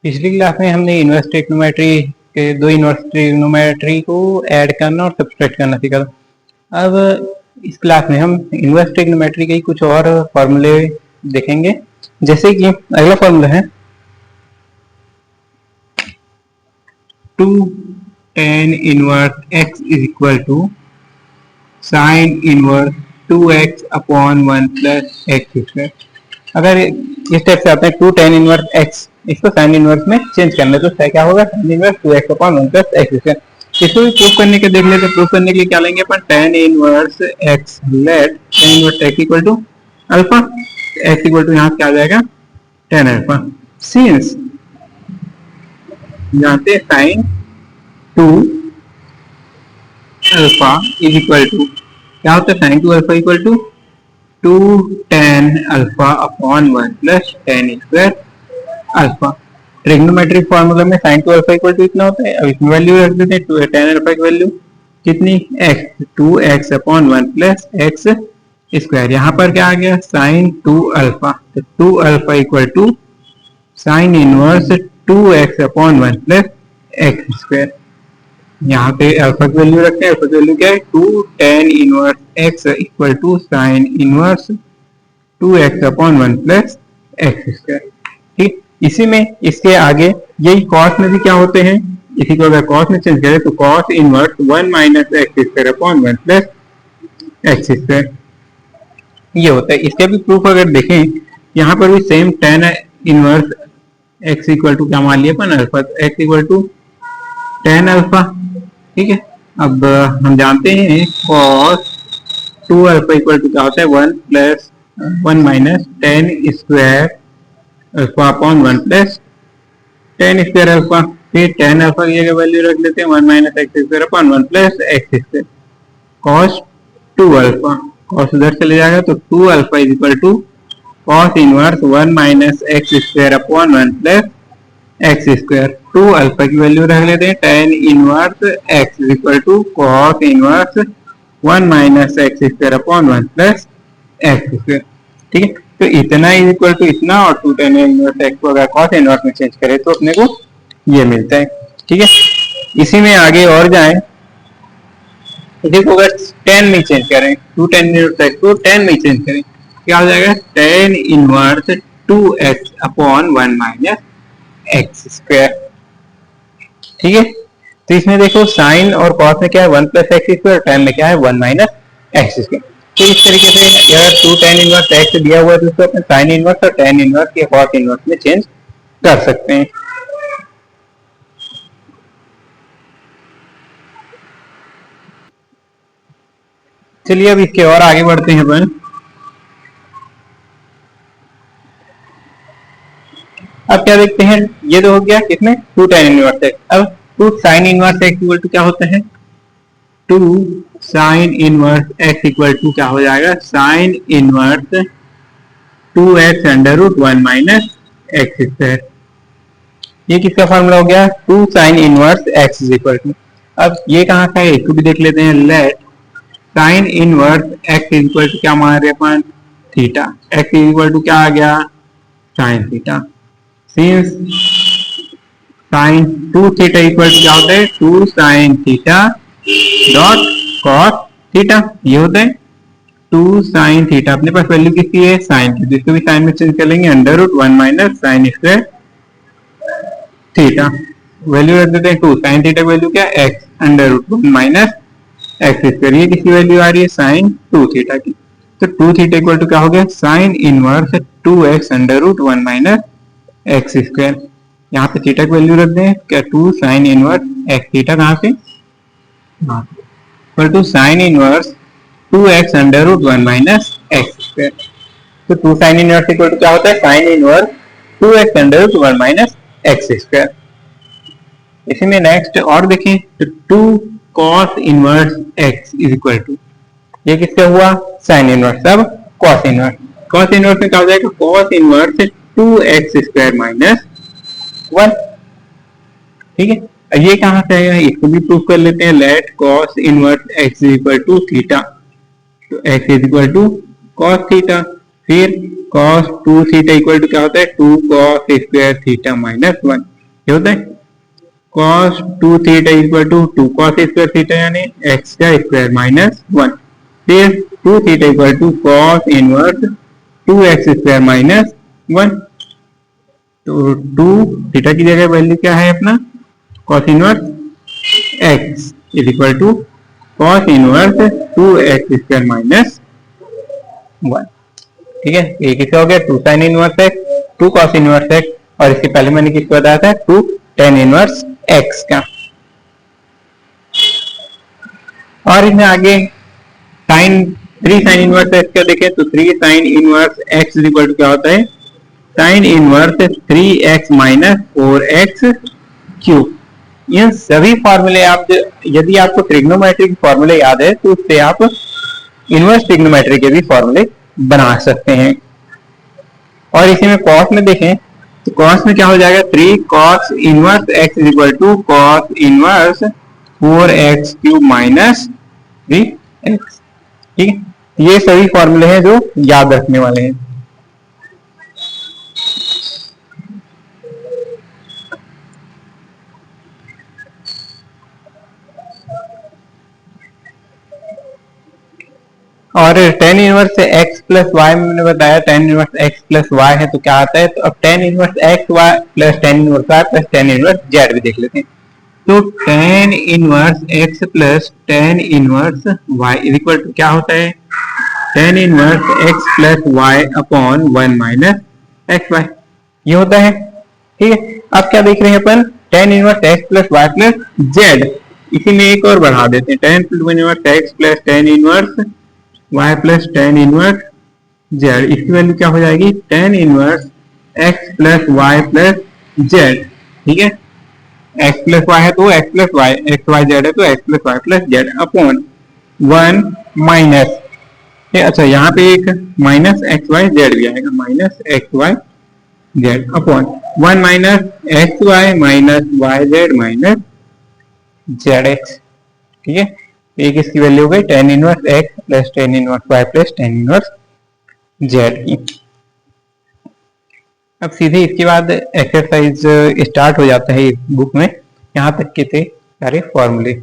पिछली क्लास में हमने इनवर्स ट्रिग्नोमेट्री के दो इनवर्स ट्रिग्नोमेट्री को ऐड करना और सब्सट्रैक्ट करना सीखा था। अब इस क्लास में हम इनवर्स ट्रिग्नोमेट्री के कुछ और फॉर्मूले देखेंगे। जैसे कि अगला फॉर्मूला है 2 tan inverse x is equal to sine inverse 2x upon 1 plus x square. अगर इस टाइप से आता है 2 tan इनवर्स x, इसको साइन इनवर्स में चेंज करना है तो क्या होगा, sine inverse 2x upon 1 plus x square. इसको भी प्रूफ करने के देख लेते हैं। प्रूफ करने के लिए क्या लेंगे अपन, tan inverse x, let tan inverse x equal to alpha, x equal to यहाँ क्या आ जाएगा tan अल्फा, सिंस यहाँ पे sine 2 alpha is equal to क्या होता है, sine 2 alpha equal to 2 tan alpha upon 1 plus tan square alpha. Trigonometric formula में sin 2 अल्फा इक्वल टू इतना होता है। अब इसमें वैल्यू रख देते हैं, tan अल्फा की वैल्यू कितनी, x, 2x upon 1 plus x square. यहाँ पर क्या आ गया, sin 2 अल्फा, तो 2 alpha equal to sine inverse 2x upon 1 plus x square. यहाँ पे अल्फा की वैल्यू रखते हैं, अल्फा की वैल्यू क्या है, 2 tan inverse x equal to sine inverse 2x upon 1 plus x square. ठीक, इसी में इसके आगे यही कॉस में भी क्या होते हैं, इसी को अगर कॉस में चेंज करें तो cos inverse 1 minus x square upon 1 plus x square ये होता है। इसके भी प्रूफ अगर देखें, यहाँ पर भी same tan inverse x equal to क्या मान लिया अपन, alpha, x equal to tan alpha. ठीक है, अब हम जानते हैं कॉस 2 अल्फा इक्वल टू क्या होता है, 1 plus 1 minus tan square alpha upon 1 plus tan square alpha. फिर tan अल्फा की जगह वैल्यू रख लेते हैं 1 minus x square upon 1 plus x square. Cos 2 alpha, cos उधर चले जाएगा तो 2 alpha is equal to cos inverse 1 minus x square upon 1 plus x square. 2 alpha की वैल्यू रख लेते हैं, tan inverse x is equal to cos inverse 1 minus x square upon 1 plus x square. ठीक है, तो इतना इज इक्वल टू इतना, और 2 tan इनवर्स x को अगर cos इनवर्स में चेंज करें तो अपने को ये मिलता है। ठीक है, इसी में आगे और जाएं, इसी को अगर tan में चेंज करें, 2 tan इनवर्स x को tan में चेंज करें क्या हो जाएगा, tan inverse 2x upon 1 minus x square. ठीक है, तो इसमें देखो साइन और कॉस में क्या है 1 प्लस एक्स स्क्वायर, टाइम में क्या है 1 माइनस एक्स स्क्वायर। तो इस तरीके से अगर 2 tan इनवर्स एक्स दिया हुआ है तो उसको अपन साइन इनवर्स और tan इनवर्स के कॉस इनवर्स में चेंज कर सकते हैं। चलिए अब इसके और आगे बढ़ते हैं अपन। अब क्या देखते हैं, ये तो हो गया किसमें 2 tan इनवर्स एक्स। अब 2 sin inverse x equal to क्या होता है, 2 sin inverse x equal to क्या हो जाएगा, sin inverse 2x under root 1 minus x square. ये किसका फॉर्मूला हो गया, 2 sin inverse x equal to. अब ये कहाँ का है, इसको भी देख लेते हैं। Let sin inverse x equal to क्या मान रहे अपन, थीटा। एक्स इक्वल टू क्या आ गया, sin theta. Since sine 2 theta equal to क्या होता है, 2 sin theta dot cos theta. ये होता है 2 sin थीटा, अपने पास वैल्यू किसकी है, साइन की, जिसको भी साइन में चेंज कर लेंगे, under root 1 minus sine square theta. Value रख देते हैं 2 sin थीटा की वैल्यू क्या, x under root 1 minus x square. ये किसकी वैल्यू आ रही है, साइन 2 थीटा की। तो 2 थीटा इक्वल टू क्या हो गया, sine inverse 2x under root 1 minus x square. यहाँ पे थीटा की वैल्यू रख दें, क्या 2 sin इनवर्स एक्स, थीटा कहाँ से, equal to sine inverse 2x under root 1 minus x square. तो 2 sin इनवर्स इक्वल टू क्या होता है, sine inverse 2x under root 1 minus x square. इसी में नेक्स्ट और देखें तो 2 cos inverse x is equal to, ये किसका हुआ, साइन इनवर्स। अब cos इनवर्स, cos इनवर्स में क्या हो जाएगा, cos inverse 2x square minus 1। ठीक है, ये कहाँ से आएगा, इसको भी प्रूफ कर लेते हैं। Let cos inverse x equal to theta, तो x is equal to cos theta. फिर cos 2 थीटा इक्वल टू क्या होता है, 2 cos स्क्वायर थीटा माइनस 1। ये होता है cos 2 theta equal to 2 cos square theta यानी x का स्क्वायर माइनस 1। फिर 2 theta equal to cos inverse 2x square minus 1। तो 2 थीटा की जगह वैल्यू क्या है अपना cos inverse x is equal to cos inverse 2x square minus 1। ठीक है, ये किसका हो गया 2 sin inverse x 2 cos inverse x, और इसके पहले मैंने किसको बताया था 2 tan इनवर्स x का। और इसमें आगे थ्री साइन इनवर्स एक्स का देखें तो 3 sine inverse x equal to क्या होता है sine inverse 3x minus 4x cube. ये सभी फॉर्मूले आप यदि आपको ट्रिग्नोमेट्री के फॉर्मूले याद है तो उससे आप इनवर्स ट्रिग्नोमेट्री के भी फॉर्मूले बना सकते हैं। और इसी में कॉस में देखें तो कॉस में क्या हो जाएगा 3 cos inverse x equal to cos inverse 4x cube minus 3x। ठीक है, ये सभी फॉर्मूले हैं जो याद रखने वाले हैं। और tan inverse x plus y मैंने बताया tan inverse x plus y है तो क्या आता है, तो अब tan inverse x y plus tan inverse y plus tan inverse z भी देख लेते हैं। तो tan inverse x plus tan inverse y equal to क्या होता है tan inverse x plus y upon 1 minus x y, ये होता है। ठीक है, अब क्या देख रहे हैं अपन tan inverse x plus y plus z, इसी में एक और बढ़ा देते हैं tan inverse x plus tan inverse y plus tan inverse z, इसकी वैल्यू क्या हो जाएगी tan inverse x plus y plus z। ठीक है, x प्लस y है तो x plus y, x y z है तो x plus y plus z upon 1 minus, अच्छा यहाँ पे एक माइनस एक्स वाई जेड भी आएगा minus x y z upon 1 minus x y minus y z minus z x. ठीक है, एक इसकी वैल्यू हो गई tan inverse x plus tan inverse y plus tan inverse z की। अब सीधे इसके बाद एक्सरसाइज स्टार्ट हो जाता है इस बुक में, यहाँ तक के थे सारे फॉर्मूले।